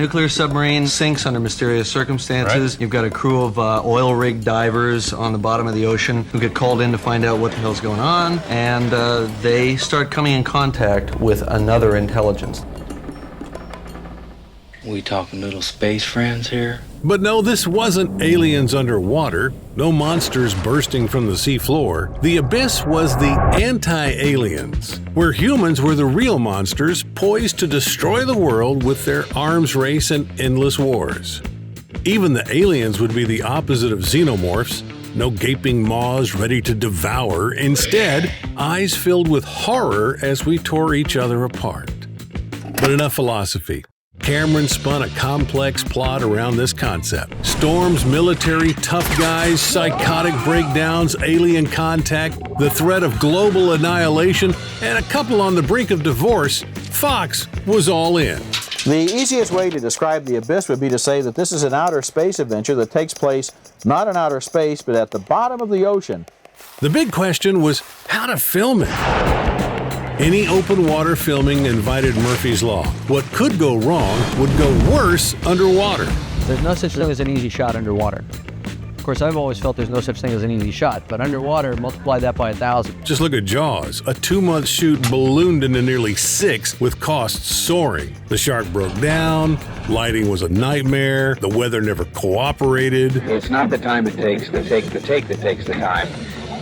nuclear submarine sinks under mysterious circumstances. Right. You've got a crew of oil rig divers on the bottom of the ocean who get called in to find out what the hell's going on, and they start coming in contact with another intelligence. We talking little space friends here? But no, this wasn't aliens underwater, no monsters bursting from the seafloor. The Abyss was the anti-aliens, where humans were the real monsters poised to destroy the world with their arms race and endless wars. Even the aliens would be the opposite of xenomorphs, no gaping maws ready to devour, instead, eyes filled with horror as we tore each other apart. But enough philosophy. Cameron spun a complex plot around this concept. Storm's military, tough guys, psychotic breakdowns, alien contact, the threat of global annihilation, and a couple on the brink of divorce. Fox was all in. The easiest way to describe The Abyss would be to say that this is an outer space adventure that takes place not in outer space, but at the bottom of the ocean. The big question was how to film it. Any open water filming invited Murphy's Law. What could go wrong would go worse underwater. There's no such thing as an easy shot underwater. Of course, I've always felt there's no such thing as an easy shot, but underwater, multiply that by 1,000. Just look at Jaws, a 2-month shoot ballooned into nearly 6 with costs soaring. The shark broke down, lighting was a nightmare, the weather never cooperated. It's not the time it takes to take the take that takes the time.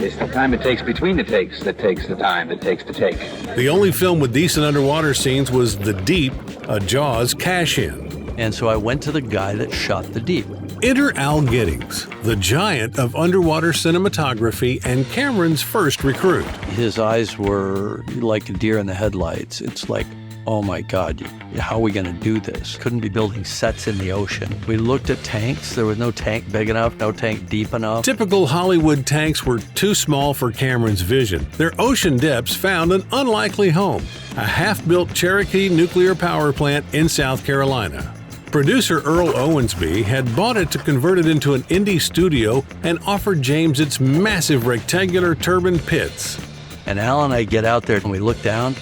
It's the time it takes between the takes that takes the time that takes to take. The only film with decent underwater scenes was The Deep, a Jaws cash-in. And so I went to the guy that shot The Deep. Enter Al Giddings, the giant of underwater cinematography and Cameron's first recruit. His eyes were like a deer in the headlights. It's like, oh my God, how are we going to do this? Couldn't be building sets in the ocean. We looked at tanks. There was no tank big enough, no tank deep enough. Typical Hollywood tanks were too small for Cameron's vision. Their ocean depths found an unlikely home, a half-built Cherokee nuclear power plant in South Carolina. Producer Earl Owensby had bought it to convert it into an indie studio and offered James its massive rectangular turbine pits. And Al and I get out there and we look down.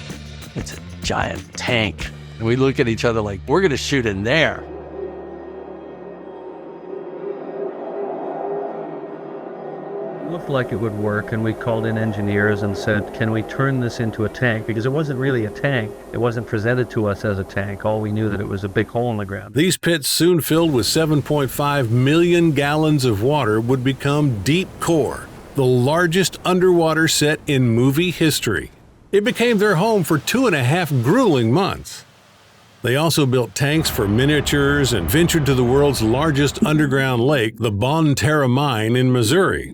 It's a giant tank. And we look at each other like, we're going to shoot in there. It looked like it would work, and we called in engineers and said, can we turn this into a tank? Because it wasn't really a tank. It wasn't presented to us as a tank. All we knew that it was a big hole in the ground. These pits, soon filled with 7.5 million gallons of water, would become Deep Core, the largest underwater set in movie history. It became their home for 2.5 grueling months. They also built tanks for miniatures and ventured to the world's largest underground lake, the Bonne Terre Mine in Missouri.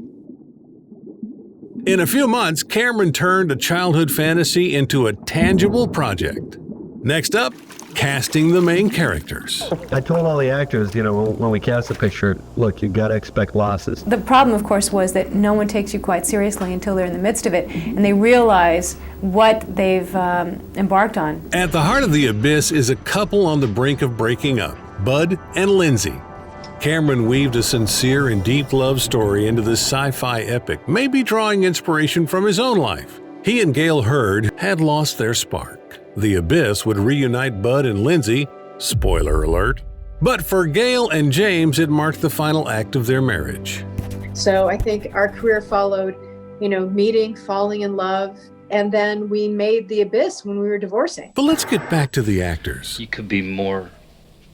In a few months, Cameron turned a childhood fantasy into a tangible project. Next up, casting the main characters. I told all the actors, when we cast the picture, look, you got to expect losses. The problem, of course, was that no one takes you quite seriously until they're in the midst of it, and they realize what they've embarked on. At the heart of The Abyss is a couple on the brink of breaking up, Bud and Lindsay. Cameron weaved a sincere and deep love story into this sci-fi epic, maybe drawing inspiration from his own life. He and Gail Hurd had lost their spark. The Abyss would reunite Bud and Lindsay, spoiler alert. But for Gail and James, it marked the final act of their marriage. So I think our career followed, meeting, falling in love, and then we made The Abyss when we were divorcing. But let's get back to the actors. You could be more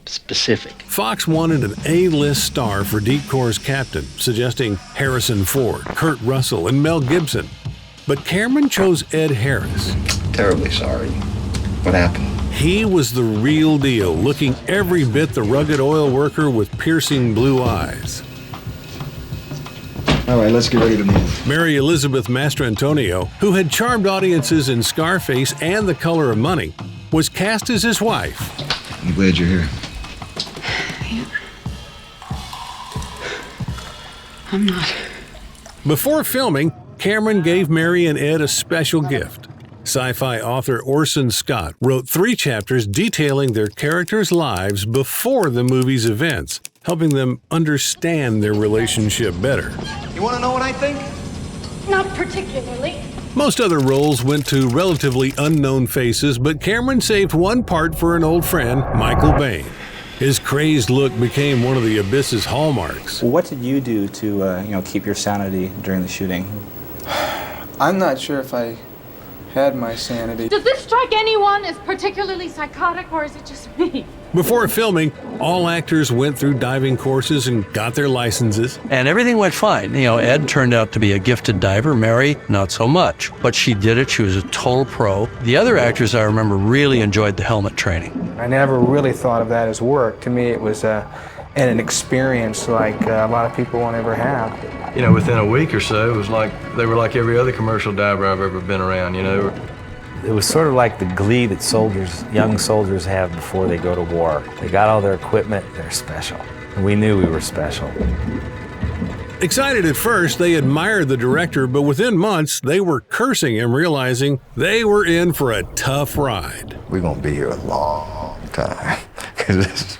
specific. Fox wanted an A-list star for Deep Core's captain, suggesting Harrison Ford, Kurt Russell, and Mel Gibson. But Cameron chose Ed Harris. Terribly sorry. What happened? He was the real deal, looking every bit the rugged oil worker with piercing blue eyes. All right, let's get ready to move. Mary Elizabeth Mastrantonio, who had charmed audiences in Scarface and The Color of Money, was cast as his wife. I'm glad you're here. I'm not. Before filming, Cameron gave Mary and Ed a special gift. Sci-Fi author Orson Scott wrote 3 chapters detailing their characters' lives before the movie's events, helping them understand their relationship better. You want to know what I think? Not particularly. Most other roles went to relatively unknown faces, but Cameron saved one part for an old friend, Michael Bain. His crazed look became one of the Abyss's hallmarks. What did you do to, keep your sanity during the shooting? I'm not sure if I had my sanity. Does this strike anyone as particularly psychotic, or is it just me? Before filming, all actors went through diving courses and got their licenses. And everything went fine. Ed turned out to be a gifted diver. Mary, not so much. But she did it. She was a total pro. The other actors, I remember, really enjoyed the helmet training. I never really thought of that as work. To me, it was an experience like a lot of people won't ever have. Within a week or so, it was like they were like every other commercial diver I've ever been around, It was sort of like the glee that young soldiers have before they go to war. They got all their equipment, they're special. And we knew we were special. Excited at first, they admired the director, but within months, they were cursing him, realizing they were in for a tough ride. We're going to be here a long time, because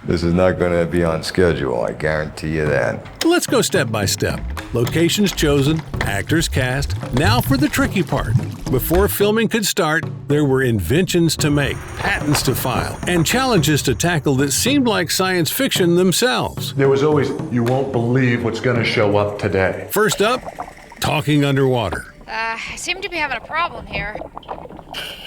this is not going to be on schedule, I guarantee you that. Let's go step by step. Locations chosen, actors cast. Now for the tricky part. Before filming could start, there were inventions to make, patents to file, and challenges to tackle that seemed like science fiction themselves. There was always, you won't believe what's going to show up today. First up, talking underwater. I seem to be having a problem here.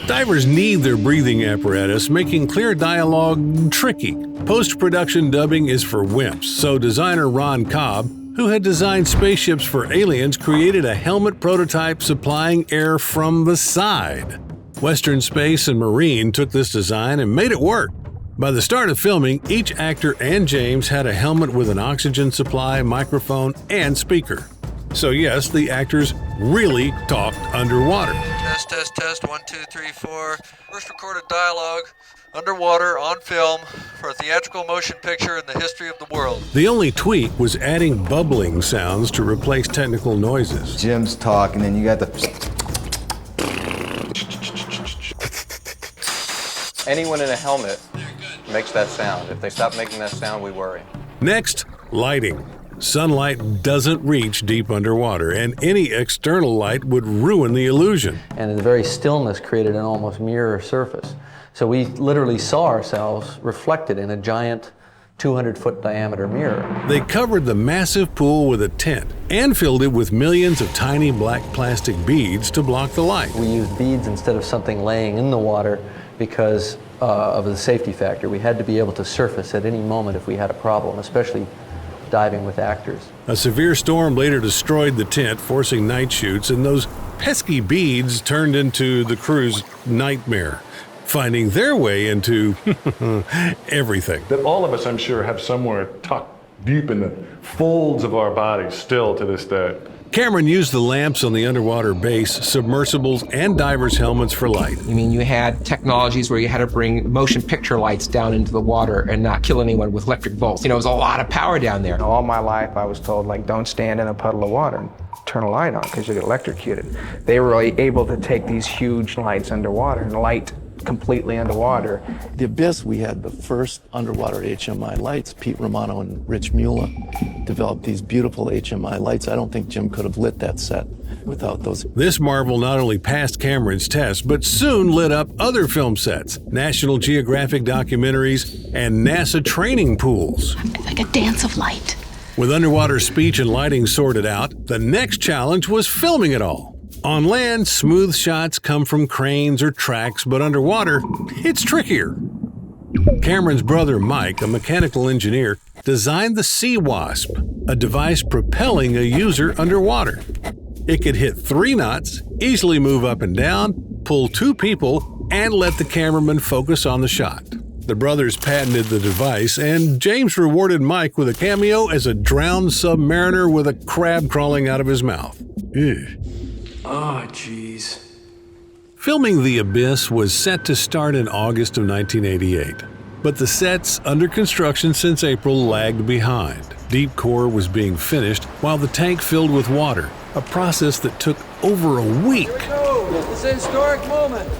Divers need their breathing apparatus, making clear dialogue tricky. Post-production dubbing is for wimps, so designer Ron Cobb, who had designed spaceships for aliens, created a helmet prototype supplying air from the side. Western Space and Marine took this design and made it work. By the start of filming, each actor and James had a helmet with an oxygen supply, microphone, and speaker. So yes, the actors really talked underwater. Test, 1, 2, 3, 4. First recorded dialogue underwater on film for a theatrical motion picture in the history of the world. The only tweak was adding bubbling sounds to replace technical noises. Jim's talking and you got the... Anyone in a helmet makes that sound. If they stop making that sound, we worry. Next, lighting. Sunlight doesn't reach deep underwater, and any external light would ruin the illusion. And the very stillness created an almost mirror surface. So we literally saw ourselves reflected in a giant 200-foot diameter mirror. They covered the massive pool with a tent and filled it with millions of tiny black plastic beads to block the light. We used beads instead of something laying in the water because of the safety factor. We had to be able to surface at any moment if we had a problem, especially diving with actors. A severe storm later destroyed the tent, forcing night shoots, and those pesky beads turned into the crew's nightmare, finding their way into everything. That all of us, I'm sure, have somewhere tucked deep in the folds of our bodies still to this day. Cameron used the lamps on the underwater base, submersibles, and divers' helmets for light. You had technologies where you had to bring motion picture lights down into the water and not kill anyone with electric bolts. It was a lot of power down there. All my life I was told, don't stand in a puddle of water and turn a light on because you get electrocuted. They were able to take these huge lights underwater and light completely underwater. The Abyss, we had the first underwater HMI lights. Pete Romano and Rich Mula developed these beautiful HMI lights. I don't think Jim could have lit that set without those. This marvel not only passed Cameron's test, but soon lit up other film sets, National Geographic documentaries, and NASA training pools. It's like a dance of light. With underwater speech and lighting sorted out, the next challenge was filming it all. On land, smooth shots come from cranes or tracks, but underwater, it's trickier. Cameron's brother Mike, a mechanical engineer, designed the Sea Wasp, a device propelling a user underwater. It could hit 3 knots, easily move up and down, pull 2 people, and let the cameraman focus on the shot. The brothers patented the device, and James rewarded Mike with a cameo as a drowned submariner with a crab crawling out of his mouth. Ew. Oh, jeez. Filming The Abyss was set to start in August of 1988, but the sets under construction since April lagged behind. Deep core was being finished while the tank filled with water, a process that took over a week. Here we go. This is a historic moment.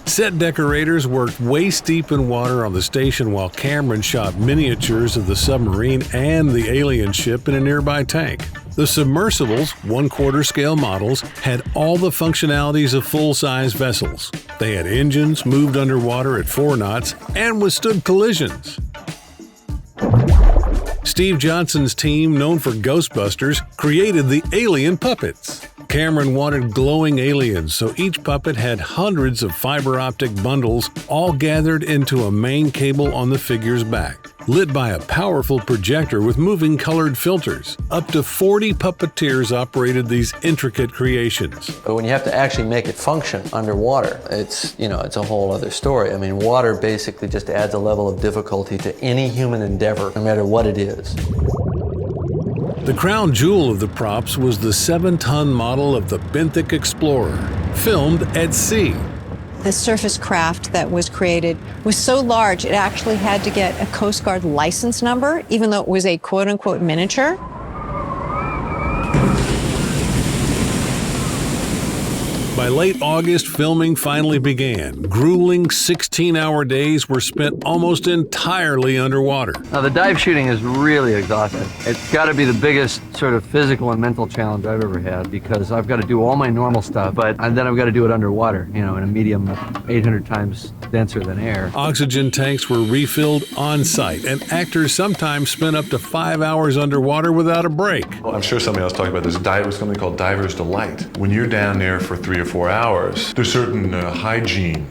Set decorators worked waist deep in water on the station while Cameron shot miniatures of the submarine and the alien ship in a nearby tank. The submersibles, 1/4 scale models, had all the functionalities of full-size vessels. They had engines, moved underwater at 4 knots, and withstood collisions. Steve Johnson's team, known for Ghostbusters, created the alien puppets. Cameron wanted glowing aliens, so each puppet had hundreds of fiber optic bundles all gathered into a main cable on the figure's back, lit by a powerful projector with moving colored filters. Up to 40 puppeteers operated these intricate creations. But when you have to actually make it function underwater, it's a whole other story. I mean, water basically just adds a level of difficulty to any human endeavor, no matter what it is. The crown jewel of the props was the 7-ton model of the Benthic Explorer, filmed at sea. The surface craft that was created was so large it actually had to get a Coast Guard license number, even though it was a quote-unquote miniature. By late August, filming finally began. Grueling 16-hour days were spent almost entirely underwater. Now, the dive shooting is really exhausting. It's got to be the biggest sort of physical and mental challenge I've ever had, because I've got to do all my normal stuff, and then I've got to do it underwater, in a medium 800 times denser than air. Oxygen tanks were refilled on site, and actors sometimes spent up to 5 hours underwater without a break. Well, I'm sure somebody else talked about this. It was something called Diver's Delight. When you're down there for 3 or 4 hours, there's certain hygiene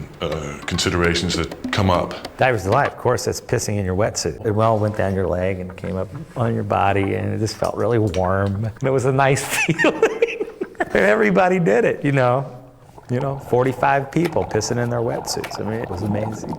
considerations that come up. Diver's Delight, of course, that's pissing in your wetsuit. It well went down your leg and came up on your body, and it just felt really warm. And it was a nice feeling. Everybody did it, 45 people pissing in their wetsuits. I mean, it was amazing.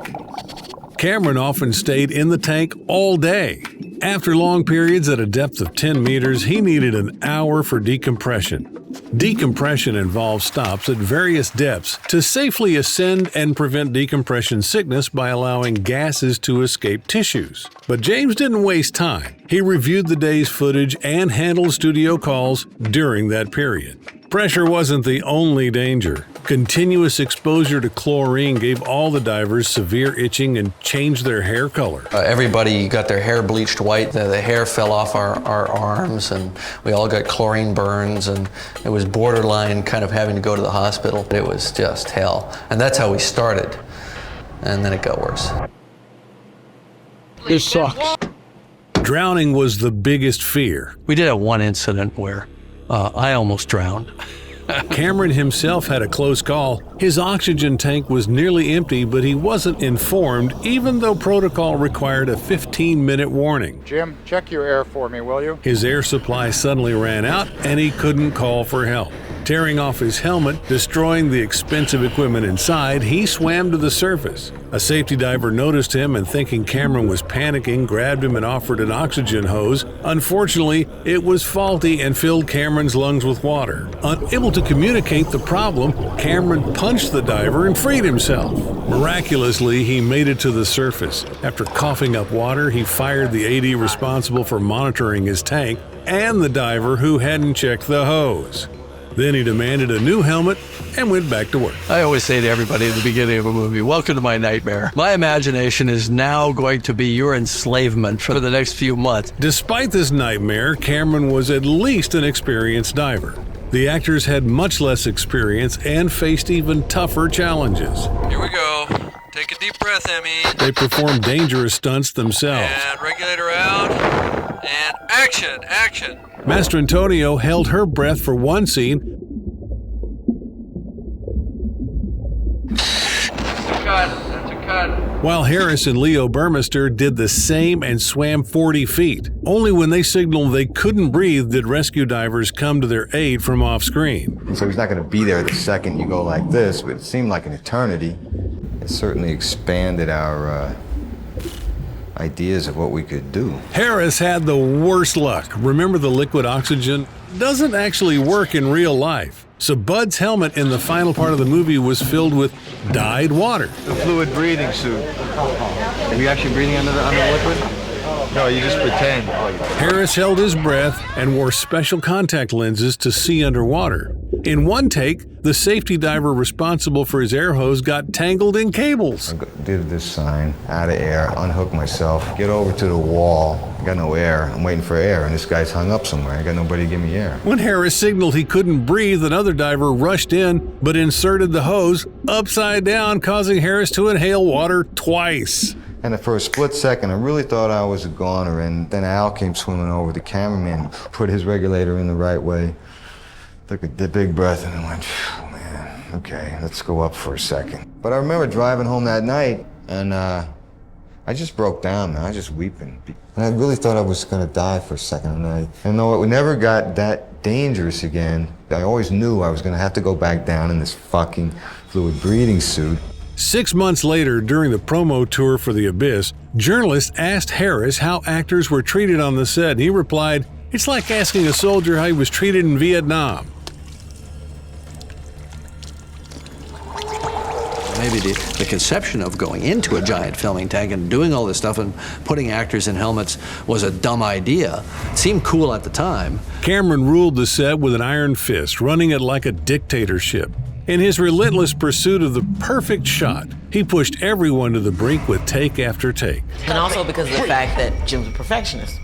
Cameron often stayed in the tank all day. After long periods at a depth of 10 meters, he needed an hour for decompression. Decompression involves stops at various depths to safely ascend and prevent decompression sickness by allowing gases to escape tissues. But James didn't waste time. He reviewed the day's footage and handled studio calls during that period. Pressure wasn't the only danger. Continuous exposure to chlorine gave all the divers severe itching and changed their hair color. Everybody got their hair bleached white. The hair fell off our arms, and we all got chlorine burns, and it was borderline kind of having to go to the hospital. It was just hell. And that's how we started. And then it got worse. This sucks. Drowning was the biggest fear. We did have one incident where I almost drowned. Cameron himself had a close call. His oxygen tank was nearly empty, but he wasn't informed, even though protocol required a 15-minute warning. Jim, check your air for me, will you? His air supply suddenly ran out, and he couldn't call for help. Tearing off his helmet, destroying the expensive equipment inside, he swam to the surface. A safety diver noticed him and, thinking Cameron was panicking, grabbed him and offered an oxygen hose. Unfortunately, it was faulty and filled Cameron's lungs with water. Unable to communicate the problem, Cameron punched the diver and freed himself. Miraculously, he made it to the surface. After coughing up water, he fired the AD responsible for monitoring his tank and the diver who hadn't checked the hose. Then he demanded a new helmet and went back to work. I always say to everybody at the beginning of a movie, welcome to my nightmare. My imagination is now going to be your enslavement for the next few months. Despite this nightmare, Cameron was at least an experienced diver. The actors had much less experience and faced even tougher challenges. Here we go. Take a deep breath, Emmy. They performed dangerous stunts themselves. And regulator out. And action, action. Master Antonio held her breath for one scene. That's a cut. While Harris and Leo Burmester did the same and swam 40 feet. Only when they signaled they couldn't breathe did rescue divers come to their aid from off-screen. And so he's not going to be there the second you go like this, but it seemed like an eternity. It certainly expanded our ideas of what we could do. Harris had the worst luck. Remember, the liquid oxygen doesn't actually work in real life. So Bud's helmet in the final part of the movie was filled with dyed water. The fluid breathing suit. Are you actually breathing under the liquid? No, you just pretend. Harris held his breath and wore special contact lenses to see underwater. In one take, the safety diver responsible for his air hose got tangled in cables. I did this sign, out of air, unhook myself, get over to the wall. I got no air. I'm waiting for air, and this guy's hung up somewhere. I got nobody to give me air. When Harris signaled he couldn't breathe, another diver rushed in but inserted the hose upside down, causing Harris to inhale water twice. And for a split second, I really thought I was a goner, and then Al came swimming over. The cameraman put his regulator in the right way, took a big breath, and I went, oh, man, okay, let's go up for a second. But I remember driving home that night, and I just broke down, man. I was just weeping. And I really thought I was gonna die for a second, and though it never got that dangerous again, I always knew I was gonna have to go back down in this fucking fluid breathing suit. 6 months later, during the promo tour for The Abyss, journalists asked Harris how actors were treated on the set. He replied, "It's like asking a soldier how he was treated in Vietnam." Maybe the conception of going into a giant filming tank and doing all this stuff and putting actors in helmets was a dumb idea. It seemed cool at the time. Cameron ruled the set with an iron fist, running it like a dictatorship. In his relentless pursuit of the perfect shot, he pushed everyone to the brink with take after take. And also because of the fact that Jim's a perfectionist.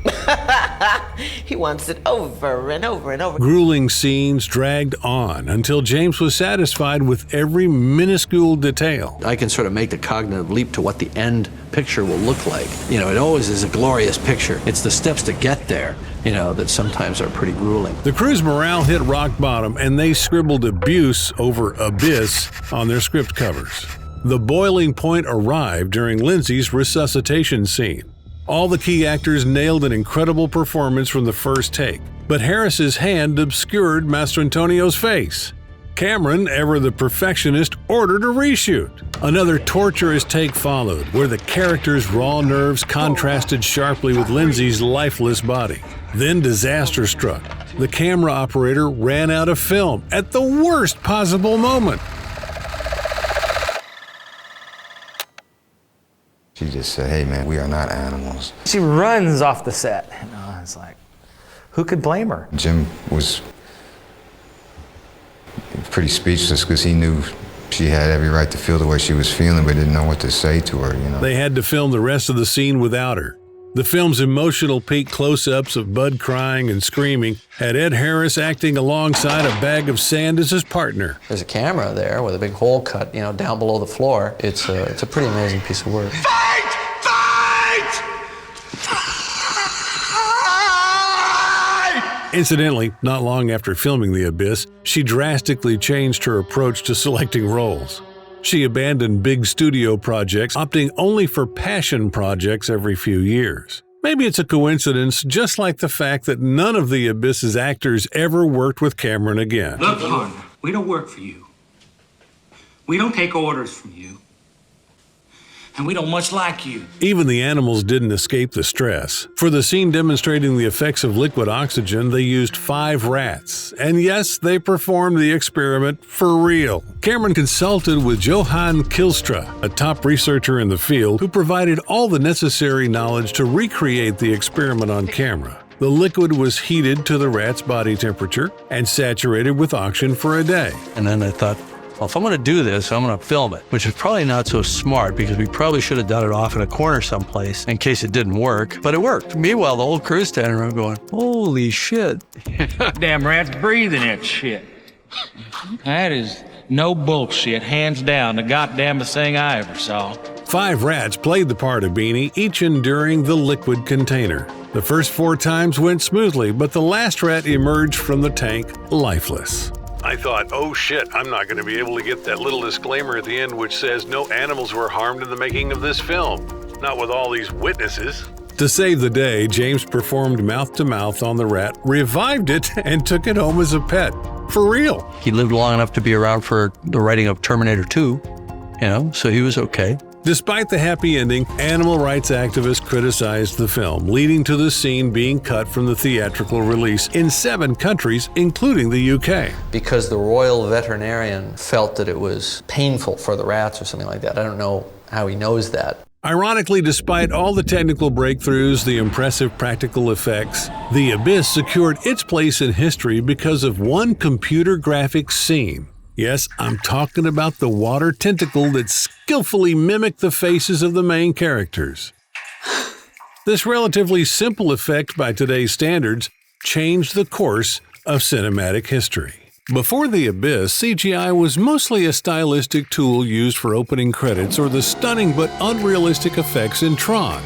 He wants it over and over and over. Grueling scenes dragged on until James was satisfied with every minuscule detail. I can sort of make the cognitive leap to what the end picture will look like. You know, it always is a glorious picture. It's the steps to get there, you know, that sometimes are pretty grueling. The crew's morale hit rock bottom, and they scribbled abuse over Abyss on their script covers. The boiling point arrived during Lindsay's resuscitation scene. All the key actors nailed an incredible performance from the first take, but Harris's hand obscured Mastrantonio's face. Cameron, ever the perfectionist, ordered a reshoot. Another torturous take followed, where the character's raw nerves contrasted sharply with Lindsay's lifeless body. Then disaster struck. The camera operator ran out of film at the worst possible moment. She just said, hey man, we are not animals. She runs off the set. It's like, who could blame her? Jim was pretty speechless because he knew she had every right to feel the way she was feeling, but didn't know what to say to her, you know. They had to film the rest of the scene without her. The film's emotional peak close-ups of Bud crying and screaming had Ed Harris acting alongside a bag of sand as his partner. There's a camera there with a big hole cut, you know, down below the floor. It's a pretty amazing piece of work. Incidentally, not long after filming The Abyss, she drastically changed her approach to selecting roles. She abandoned big studio projects, opting only for passion projects every few years. Maybe it's a coincidence, just like the fact that none of The Abyss's actors ever worked with Cameron again. Look, hon, we don't work for you. We don't take orders from you. And we don't much like you. Even the animals didn't escape the stress. For the scene demonstrating the effects of liquid oxygen, they used 5 rats. And yes, they performed the experiment for real. Cameron consulted with Johan Kilstra, a top researcher in the field, who provided all the necessary knowledge to recreate the experiment on camera. The liquid was heated to the rat's body temperature and saturated with oxygen for a day. And then I thought, well, if I'm going to do this, I'm going to film it, which is probably not so smart because we probably should have done it off in a corner someplace in case it didn't work, but it worked. Meanwhile, the whole crew's standing around going, holy shit. Damn rat's breathing that shit. That is no bullshit, hands down, the goddamnest thing I ever saw. 5 rats played the part of Beanie, each enduring the liquid container. The first 4 times went smoothly, but the last rat emerged from the tank lifeless. I thought, oh shit, I'm not going to be able to get that little disclaimer at the end which says no animals were harmed in the making of this film. Not with all these witnesses. To save the day, James performed mouth-to-mouth on the rat, revived it, and took it home as a pet. For real. He lived long enough to be around for the writing of Terminator 2, you know, so he was okay. Despite the happy ending, animal rights activists criticized the film, leading to the scene being cut from the theatrical release in 7 countries, including the UK. Because the royal veterinarian felt that it was painful for the rats or something like that. I don't know how he knows that. Ironically, despite all the technical breakthroughs, the impressive practical effects, The Abyss secured its place in history because of one computer graphics scene. Yes, I'm talking about the water tentacle that skillfully mimicked the faces of the main characters. This relatively simple effect by today's standards changed the course of cinematic history. Before The Abyss, CGI was mostly a stylistic tool used for opening credits or the stunning but unrealistic effects in Tron.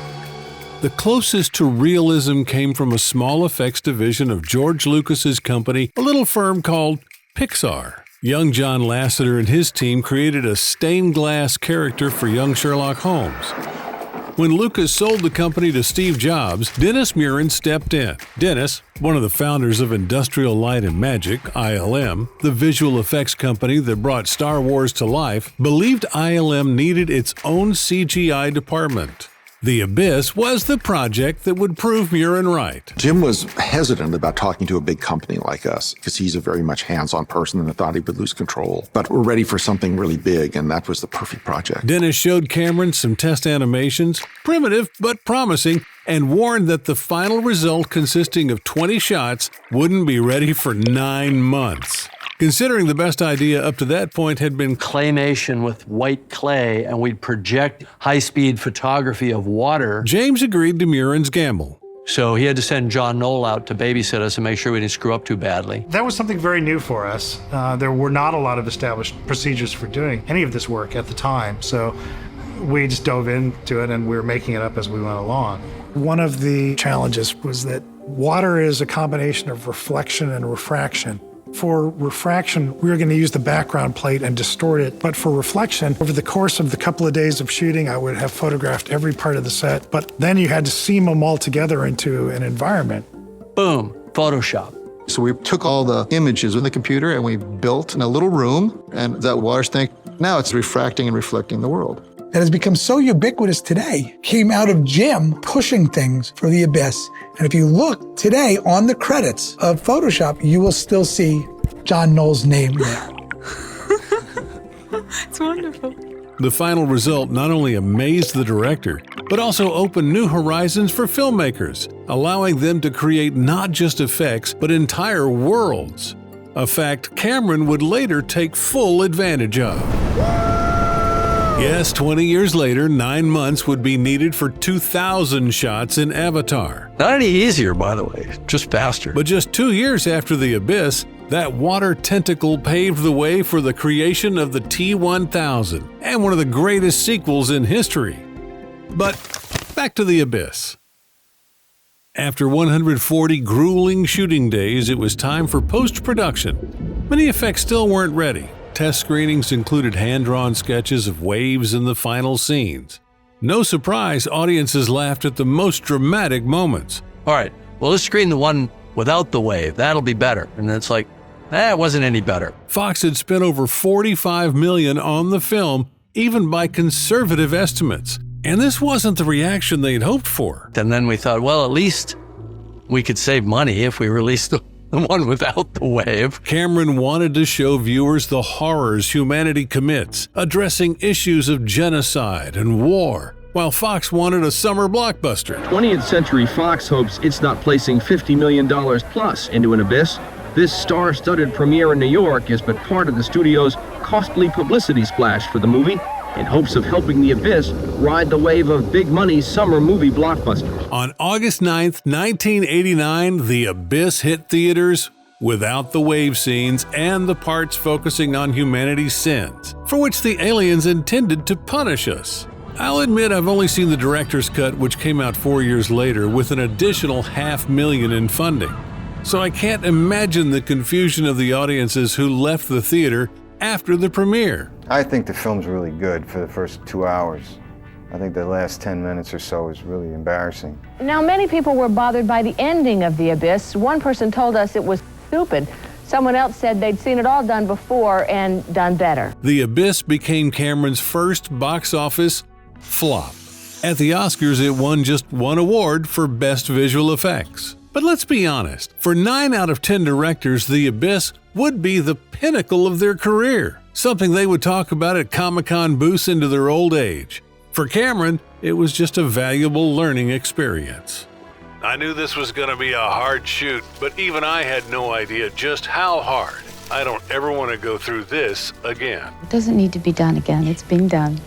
The closest to realism came from a small effects division of George Lucas's company, a little firm called Pixar. Young John Lasseter and his team created a stained glass character for young Sherlock Holmes. When Lucas sold the company to Steve Jobs, Dennis Muren stepped in. Dennis, one of the founders of Industrial Light and Magic, ILM, the visual effects company that brought Star Wars to life, believed ILM needed its own CGI department. The Abyss was the project that would prove Muren right. Jim was hesitant about talking to a big company like us because he's a very much hands-on person and thought he would lose control. But we're ready for something really big, and that was the perfect project. Dennis showed Cameron some test animations, primitive but promising, and warned that the final result consisting of 20 shots wouldn't be ready for 9 months. Considering the best idea up to that point had been claymation with white clay, and we'd project high-speed photography of water, James agreed to Muren's gamble. So he had to send John Knoll out to babysit us and make sure we didn't screw up too badly. That was something very new for us. There were not a lot of established procedures for doing any of this work at the time, so we just dove into it and we were making it up as we went along. One of the challenges was that water is a combination of reflection and refraction. For refraction, we were going to use the background plate and distort it. But for reflection, over the course of the couple of days of shooting, I would have photographed every part of the set. But then you had to seam them all together into an environment. Boom, Photoshop. So we took all the images in the computer and we built in a little room, and that water tank, now it's refracting and reflecting the world. That has become so ubiquitous today came out of Jim pushing things for The Abyss. And if you look today on the credits of Photoshop, you will still see John Knoll's name there. It's wonderful. The final result not only amazed the director, but also opened new horizons for filmmakers, allowing them to create not just effects, but entire worlds. A fact Cameron would later take full advantage of. Yes, 20 years later, 9 months would be needed for 2,000 shots in Avatar. Not any easier, by the way, just faster. But just 2 years after The Abyss, that water tentacle paved the way for the creation of the T-1000, and one of the greatest sequels in history. But back to The Abyss. After 140 grueling shooting days, it was time for post-production. Many effects still weren't ready. Test screenings included hand-drawn sketches of waves in the final scenes. No surprise, audiences laughed at the most dramatic moments. All right, well, let's screen the one without the wave. That'll be better. And it's like, it wasn't any better. Fox had spent over $45 million on the film, even by conservative estimates. And this wasn't the reaction they'd hoped for. And then we thought, well, at least we could save money if we released the one without the wave. Cameron wanted to show viewers the horrors humanity commits, addressing issues of genocide and war, while Fox wanted a summer blockbuster. 20th Century Fox hopes it's not placing $50 million plus into an Abyss. This star-studded premiere in New York is but part of the studio's costly publicity splash for the movie, in hopes of helping The Abyss ride the wave of big-money summer movie blockbusters. On August 9th, 1989, The Abyss hit theaters without the wave scenes and the parts focusing on humanity's sins, for which the aliens intended to punish us. I'll admit I've only seen the director's cut, which came out 4 years later with an additional $500,000 in funding. So I can't imagine the confusion of the audiences who left the theater after the premiere. I think the film's really good for the first 2 hours. I think the last 10 minutes or so is really embarrassing. Now, many people were bothered by the ending of The Abyss. One person told us it was stupid. Someone else said they'd seen it all done before and done better. The Abyss became Cameron's first box office flop. At the Oscars, it won just one award for Best Visual Effects. But let's be honest, for 9 out of 10 directors, The Abyss would be the pinnacle of their career, something they would talk about at Comic-Con booths into their old age. For Cameron, it was just a valuable learning experience. I knew this was going to be a hard shoot, but even I had no idea just how hard. I don't ever want to go through this again. It doesn't need to be done again. It's being done.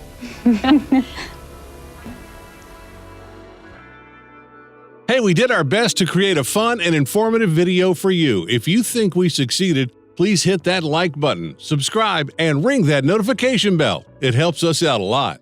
Hey, we did our best to create a fun and informative video for you. If you think we succeeded, please hit that like button, subscribe, and ring that notification bell. It helps us out a lot.